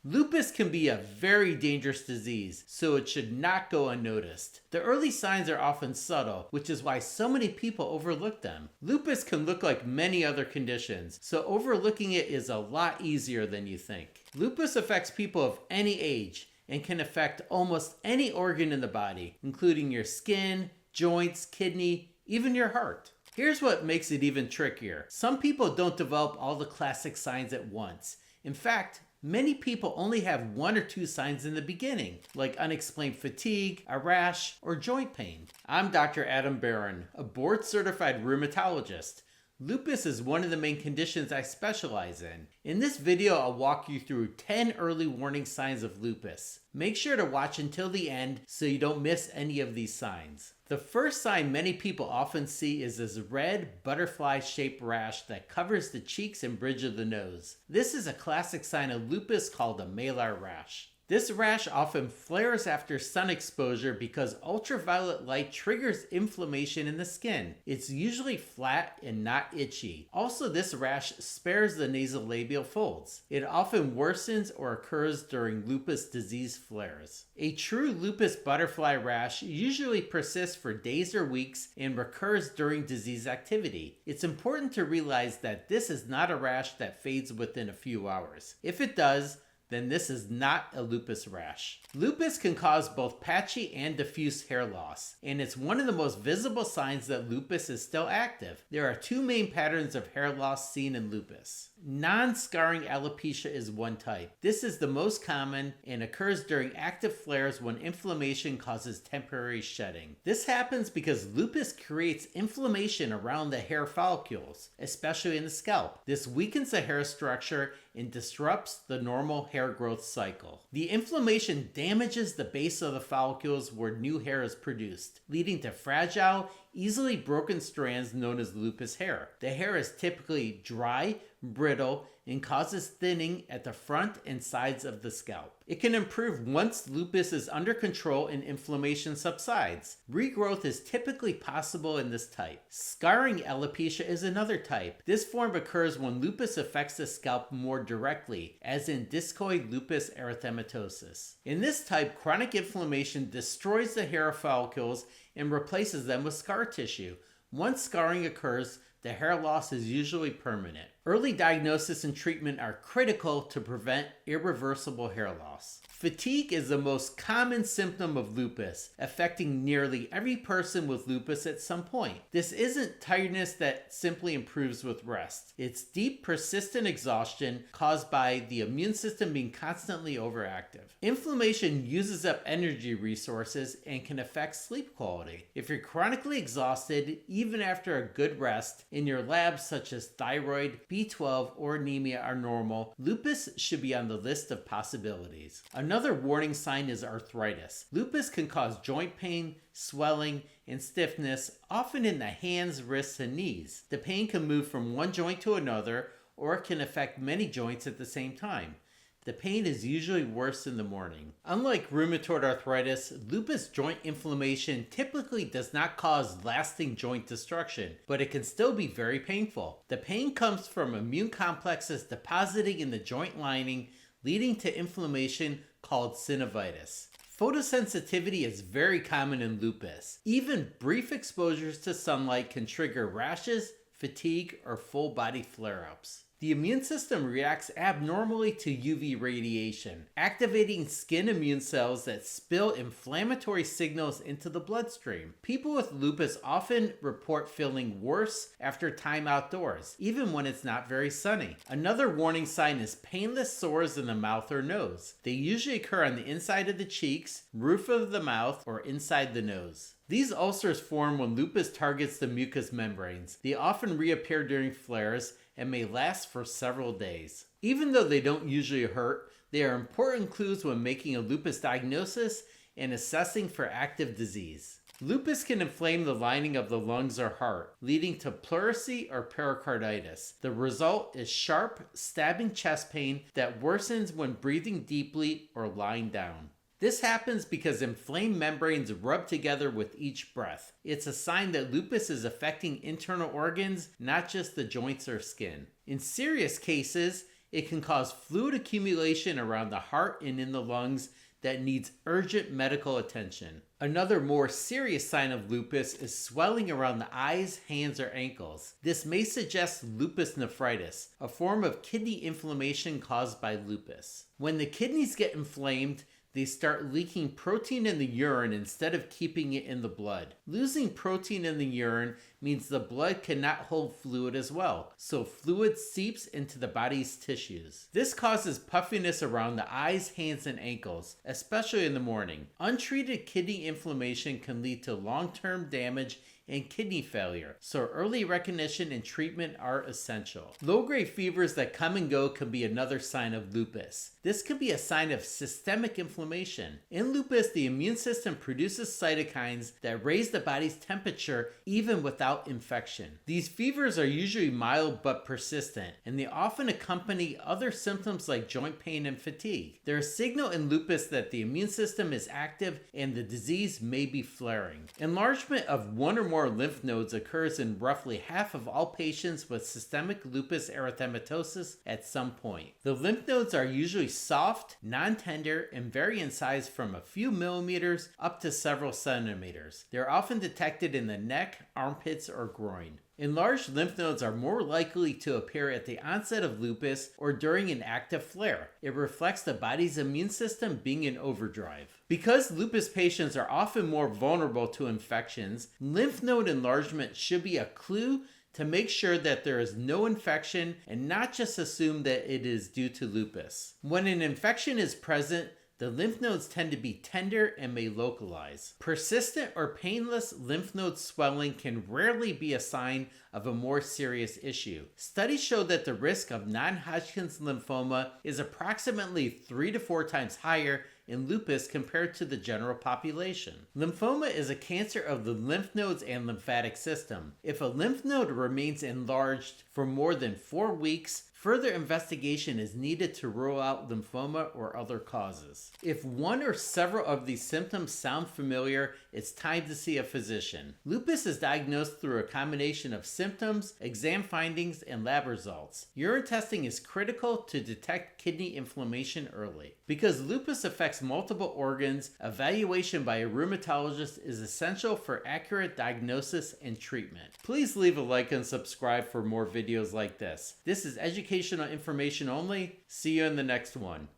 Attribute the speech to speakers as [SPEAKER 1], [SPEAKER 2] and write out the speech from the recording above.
[SPEAKER 1] Lupus can be a very dangerous disease, so it should not go unnoticed. The early signs are often subtle, which is why so many people overlook them. Lupus can look like many other conditions, so overlooking it is a lot easier than you think. Lupus affects people of any age and can affect almost any organ in the body, including your skin, joints, kidney, even your heart. Here's what makes it even trickier. Some people don't develop all the classic signs at once. In fact, many people only have 1 or 2 signs in the beginning, like unexplained fatigue, a rash, or joint pain. I'm Dr. Adam Barron, a board-certified rheumatologist. Lupus is one of the main conditions I specialize in. In this video, I'll walk you through 10 early warning signs of lupus. Make sure to watch until the end so you don't miss any of these signs. The first sign many people often see is this red butterfly-shaped rash that covers the cheeks and bridge of the nose. This is a classic sign of lupus called a malar rash. This rash often flares after sun exposure because ultraviolet light triggers inflammation in the skin. It's usually flat and not itchy. Also, this rash spares the nasolabial folds. It often worsens or occurs during lupus disease flares. A true lupus butterfly rash usually persists for days or weeks and recurs during disease activity. It's important to realize that this is not a rash that fades within a few hours. If it does, then this is not a lupus rash. Lupus can cause both patchy and diffuse hair loss, and it's one of the most visible signs that lupus is still active. There are 2 main patterns of hair loss seen in lupus. Non-scarring alopecia is one type. This is the most common and occurs during active flares when inflammation causes temporary shedding. This happens because lupus creates inflammation around the hair follicles, especially in the scalp. This weakens the hair structure and disrupts the normal hair growth cycle. The inflammation damages the base of the follicles where new hair is produced, leading to fragile, easily broken strands known as lupus hair. The hair is typically dry, brittle, and causes thinning at the front and sides of the scalp. It can improve once lupus is under control and inflammation subsides. Regrowth is typically possible in this type. Scarring alopecia is another type. This form occurs when lupus affects the scalp more directly, as in discoid lupus erythematosus. In this type, chronic inflammation destroys the hair follicles and replaces them with scar tissue. Once scarring occurs, the hair loss is usually permanent. Early diagnosis and treatment are critical to prevent irreversible hair loss. Fatigue is the most common symptom of lupus, affecting nearly every person with lupus at some point. This isn't tiredness that simply improves with rest. It's deep, persistent exhaustion caused by the immune system being constantly overactive. Inflammation uses up energy resources and can affect sleep quality. If you're chronically exhausted, even after a good rest, and your labs such as thyroid, B12, or anemia are normal, lupus should be on the list of possibilities. Another warning sign is arthritis. Lupus can cause joint pain, swelling, and stiffness, often in the hands, wrists, and knees. The pain can move from one joint to another, or it can affect many joints at the same time. The pain is usually worse in the morning. Unlike rheumatoid arthritis, lupus joint inflammation typically does not cause lasting joint destruction, but it can still be very painful. The pain comes from immune complexes depositing in the joint lining, leading to inflammation called synovitis. Photosensitivity is very common in lupus. Even brief exposures to sunlight can trigger rashes, fatigue, or full body flare-ups. The immune system reacts abnormally to UV radiation, activating skin immune cells that spill inflammatory signals into the bloodstream. People with lupus often report feeling worse after time outdoors, even when it's not very sunny. Another warning sign is painless sores in the mouth or nose. They usually occur on the inside of the cheeks, roof of the mouth, or inside the nose. These ulcers form when lupus targets the mucous membranes. They often reappear during flares and may last for several days. Even though they don't usually hurt, they are important clues when making a lupus diagnosis and assessing for active disease. Lupus can inflame the lining of the lungs or heart, leading to pleurisy or pericarditis. The result is sharp, stabbing chest pain that worsens when breathing deeply or lying down. This happens because inflamed membranes rub together with each breath. It's a sign that lupus is affecting internal organs, not just the joints or skin. In serious cases, It can cause fluid accumulation around the heart and in the lungs that needs urgent medical attention. Another more serious sign of lupus is swelling around the eyes, hands, or ankles. This may suggest lupus nephritis, a form of kidney inflammation caused by lupus. When the kidneys get inflamed, they start leaking protein in the urine instead of keeping it in the blood. Losing protein in the urine means the blood cannot hold fluid as well, so fluid seeps into the body's tissues. This causes puffiness around the eyes, hands, and ankles, especially in the morning. Untreated kidney inflammation can lead to long-term damage and kidney failure, so early recognition and treatment are essential. Low-grade fevers that come and go can be another sign of lupus. This can be a sign of systemic inflammation. In lupus, the immune system produces cytokines that raise the body's temperature even without infection. These fevers are usually mild but persistent, and they often accompany other symptoms like joint pain and fatigue. They're a signal in lupus that the immune system is active and the disease may be flaring. Enlargement of one or more lymph nodes occurs in roughly half of all patients with systemic lupus erythematosus at some point. The lymph nodes are usually soft, non-tender, and vary in size from a few millimeters up to several centimeters. They're often detected in the neck, armpits, or groin. Enlarged lymph nodes are more likely to appear at the onset of lupus or during an active flare. It reflects the body's immune system being in overdrive. Because lupus patients are often more vulnerable to infections, lymph node enlargement should be a clue to make sure that there is no infection and not just assume that it is due to lupus. When an infection is present, the lymph nodes tend to be tender and may localize. Persistent or painless lymph node swelling can rarely be a sign of a more serious issue. Studies show that the risk of non-Hodgkin's lymphoma is approximately 3 to 4 times higher in lupus compared to the general population. Lymphoma is a cancer of the lymph nodes and lymphatic system. If a lymph node remains enlarged for more than 4 weeks, further investigation is needed to rule out lymphoma or other causes. If one or several of these symptoms sound familiar, it's time to see a physician. Lupus is diagnosed through a combination of symptoms, exam findings, and lab results. Urine testing is critical to detect kidney inflammation early. Because lupus affects multiple organs, evaluation by a rheumatologist is essential for accurate diagnosis and treatment. Please leave a like and subscribe for more videos like this. This is educational information only. See you in the next one.